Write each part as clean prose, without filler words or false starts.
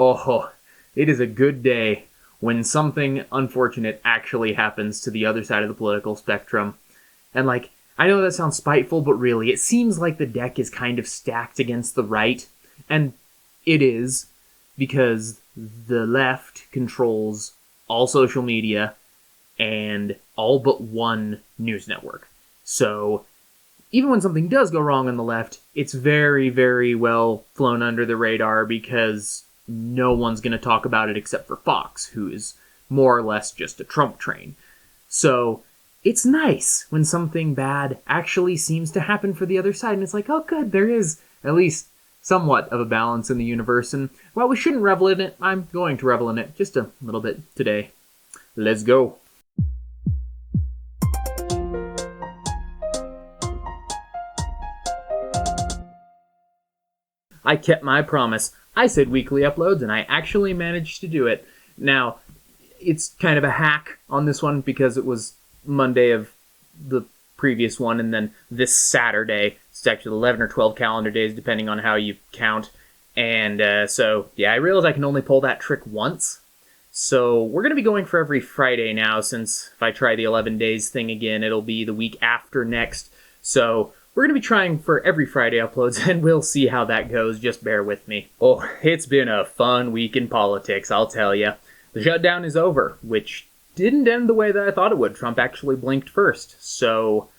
Oh, it is a good day when something unfortunate actually happens to the other side of the political spectrum. And I know that sounds spiteful, but really, it seems like the deck is kind of stacked against the right. And it is, because the left controls all social media and all but one news network. So even when something does go wrong on the left, it's very, very well flown under the radar because no one's going to talk about it except for Fox, who is more or less just a Trump train. So it's nice when something bad actually seems to happen for the other side, and it's like, oh good, there is at least somewhat of a balance in the universe, and while we shouldn't revel in it, I'm going to revel in it just a little bit today. Let's go. I kept my promise. I said weekly uploads, and I actually managed to do it. Now, it's kind of a hack on this one because it was Monday of the previous one, and then this Saturday, it's actually 11 or 12 calendar days, depending on how you count. And so, yeah, I realized I can only pull that trick once. So we're going to be going for every Friday now, since if I try the 11 days thing again, it'll be the week after next. So we're going to be trying for every Friday uploads, and we'll see how that goes. Just bear with me. Oh, it's been a fun week in politics, I'll tell you. The shutdown is over, which didn't end the way that I thought it would. Trump actually blinked first, so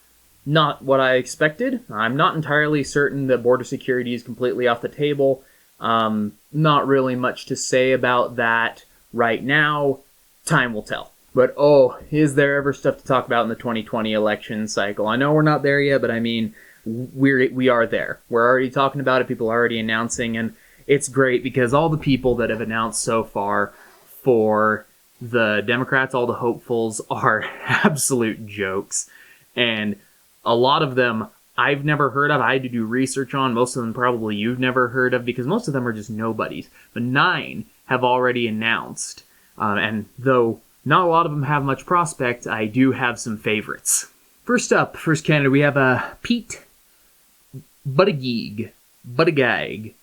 not what I expected. I'm not entirely certain that border security is completely off the table. Not really much to say about that right now. Time will tell. But oh, is there ever stuff to talk about in the 2020 election cycle? I know we're not there yet, but I mean, we are there. We're already talking about it. People are already announcing, and it's great because all the people that have announced so far for the Democrats, all the hopefuls, are absolute jokes. And a lot of them I've never heard of. I had to do research on. Most of them probably you've never heard of because most of them are just nobodies. But 9 have already announced. And though not a lot of them have much prospect, I do have some favorites. First candidate, we have Pete Buttigieg. Buttigieg.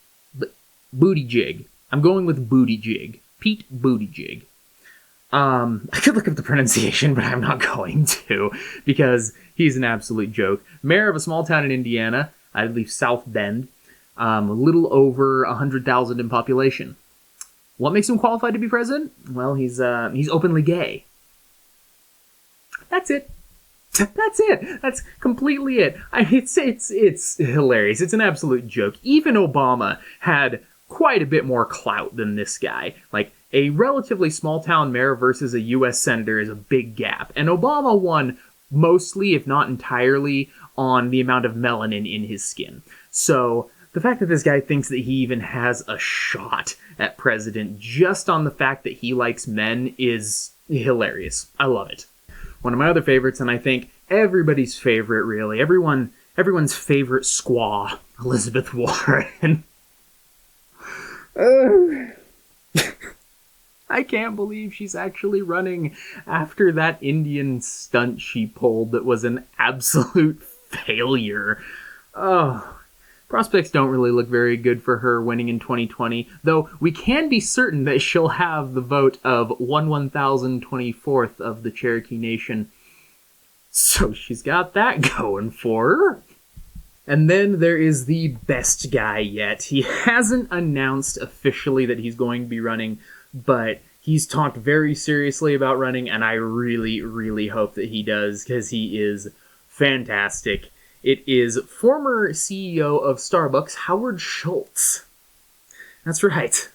I'm going with Buttigieg. Pete Buttigieg. I could look up the pronunciation, but I'm not going to, because he's an absolute joke. Mayor of a small town in Indiana, I believe South Bend, a little over 100,000 in population. What makes him qualified to be president? Well, he's openly gay. That's it. That's it. That's completely it. It's hilarious. It's an absolute joke. Even Obama had quite a bit more clout than this guy. Like, a relatively small-town mayor versus a U.S. senator is a big gap. And Obama won mostly, if not entirely, on the amount of melanin in his skin. So the fact that this guy thinks that he even has a shot at president just on the fact that he likes men is hilarious. I love it. One of my other favorites, and I think everybody's favorite, really, everyone's favorite squaw, Elizabeth Warren. I can't believe she's actually running after that Indian stunt she pulled that was an absolute failure. Oh, prospects don't really look very good for her winning in 2020, though we can be certain that she'll have the vote of 1/1024th of the Cherokee Nation. So she's got that going for her. And then there is the best guy yet. He hasn't announced officially that he's going to be running, but he's talked very seriously about running, and I really, really hope that he does, because he is fantastic. It is former CEO of Starbucks, Howard Schultz. That's right.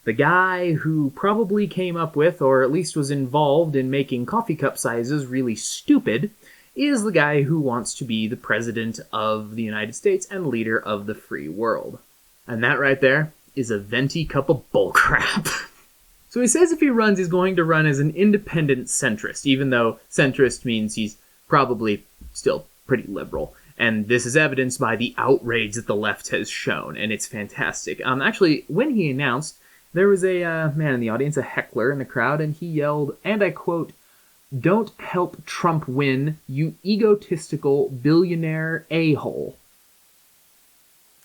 The guy who probably came up with, or at least was involved in making coffee cup sizes really stupid, is the guy who wants to be the president of the United States and leader of the free world. And that right there is a venti cup of bullcrap. So he says if he runs, he's going to run as an independent centrist, even though centrist means he's probably still pretty liberal. And this is evidenced by the outrage that the left has shown, and it's fantastic. Actually, when he announced, there was a man in the audience, a heckler in the crowd, and he yelled, and I quote, "Don't help Trump win, you egotistical billionaire a-hole."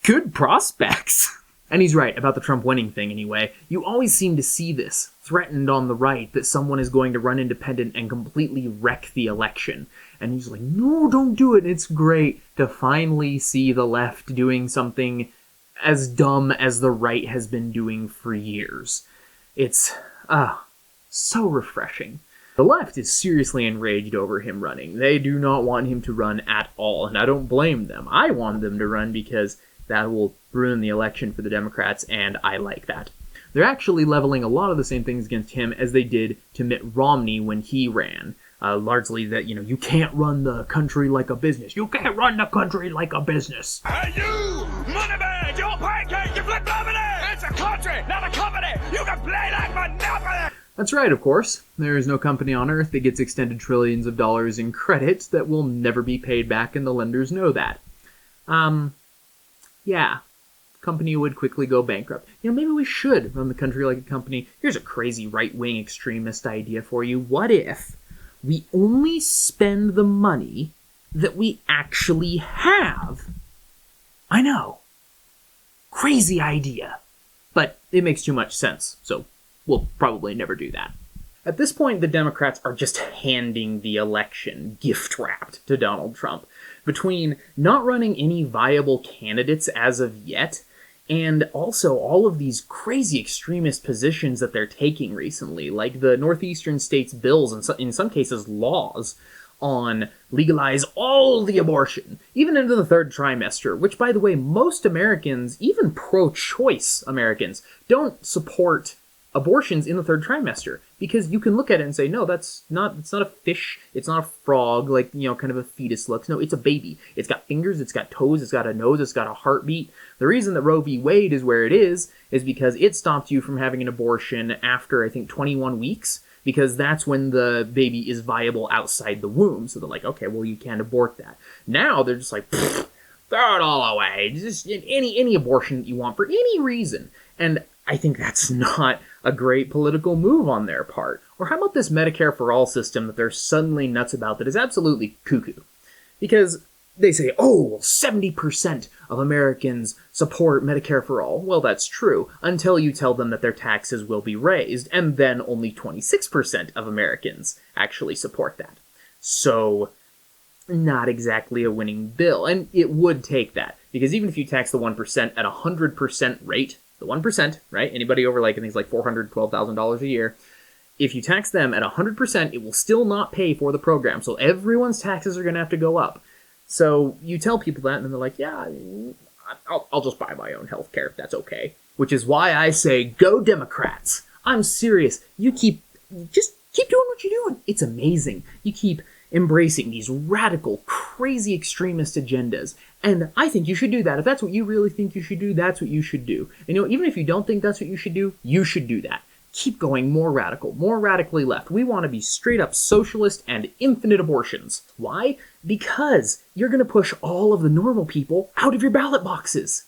Good prospects. And he's right about the Trump winning thing anyway. You always seem to see this threatened on the right, that someone is going to run independent and completely wreck the election. And he's like, no, don't do it. And it's great to finally see the left doing something as dumb as the right has been doing for years. It's so refreshing. The left is seriously enraged over him running. They do not want him to run at all, and I don't blame them. I want them to run because that will ruin the election for the Democrats, and I like that. They're actually leveling a lot of the same things against him as they did to Mitt Romney when he ran. Largely that, you can't run the country like a business. You can't run the country like a business. Hey you! Moneyman! Your pancake! You flip over there! It's a country, not a company! You can play like Monopoly! That's right, of course. There is no company on Earth that gets extended trillions of dollars in credit that will never be paid back, and the lenders know that. Yeah. Company would quickly go bankrupt. Maybe we should run the country like a company. Here's a crazy right-wing extremist idea for you. What if we only spend the money that we actually have? I know. Crazy idea. But it makes too much sense, so we'll probably never do that. At this point, the Democrats are just handing the election gift-wrapped to Donald Trump. Between not running any viable candidates as of yet, and also all of these crazy extremist positions that they're taking recently, like the northeastern states' bills, and in some cases laws, on legalize all the abortion, even into the third trimester, which, by the way, most Americans, even pro-choice Americans, don't support abortions in the third trimester, because you can look at it and say, no, it's not a fish, it's not a frog, like, kind of a fetus looks. No, it's a baby. It's got fingers, it's got toes, it's got a nose, it's got a heartbeat. The reason that Roe v. Wade is where it is because it stopped you from having an abortion after, I think, 21 weeks, because that's when the baby is viable outside the womb. So they're like, okay, well, you can't abort that. Now they're just like, throw it all away. Just any abortion that you want for any reason. And I think that's not a great political move on their part. Or how about this Medicare for All system that they're suddenly nuts about that is absolutely cuckoo? Because they say, 70% of Americans support Medicare for All. Well, that's true, until you tell them that their taxes will be raised, and then only 26% of Americans actually support that. So, not exactly a winning bill. And it would take that, because even if you tax the 1% at 100% rate, the 1%, right? Anybody over, I think it's like $412,000 a year. If you tax them at 100%, it will still not pay for the program. So everyone's taxes are going to have to go up. So you tell people that, and then they're like, yeah, I'll just buy my own health care if that's okay. Which is why I say, go Democrats. I'm serious. Just keep doing what you're doing. It's amazing. You keep embracing these radical, crazy extremist agendas. And I think you should do that. If that's what you really think you should do, that's what you should do. And even if you don't think that's what you should do that. Keep going more radical, more radically left. We want to be straight up socialist and infinite abortions. Why? Because you're going to push all of the normal people out of your ballot boxes.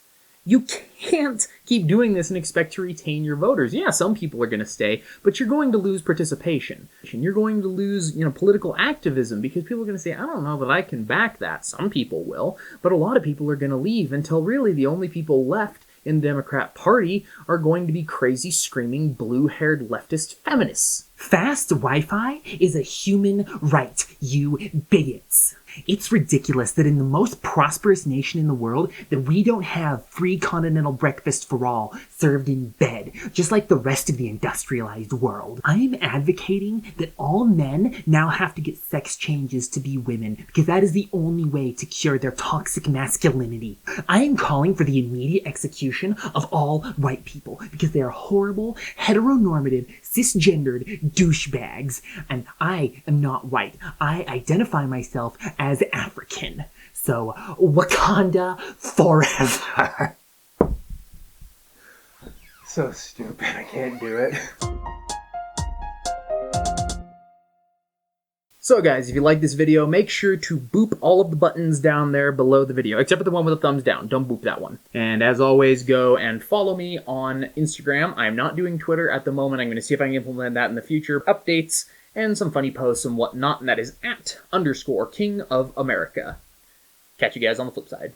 You can't keep doing this and expect to retain your voters. Yeah, some people are going to stay, but you're going to lose participation. You're going to lose, political activism, because people are going to say, I don't know that I can back that. Some people will, but a lot of people are going to leave until really the only people left in the Democrat Party are going to be crazy, screaming, blue-haired leftist feminists. Fast Wi-Fi is a human right, you bigots. It's ridiculous that in the most prosperous nation in the world that we don't have free continental breakfast for all served in bed, just like the rest of the industrialized world. I am advocating that all men now have to get sex changes to be women, because that is the only way to cure their toxic masculinity. I am calling for the immediate execution of all white people, because they are horrible, heteronormative, cisgendered douchebags. And I am not white. I identify myself as African. So, Wakanda forever. So stupid, I can't do it. So guys, if you like this video, make sure to boop all of the buttons down there below the video, except for the one with the thumbs down. Don't boop that one. And as always, go and follow me on Instagram. I'm not doing Twitter at the moment. I'm going to see if I can implement that in the future. Updates and some funny posts and whatnot, and that is @_King of America. Catch you guys on the flip side.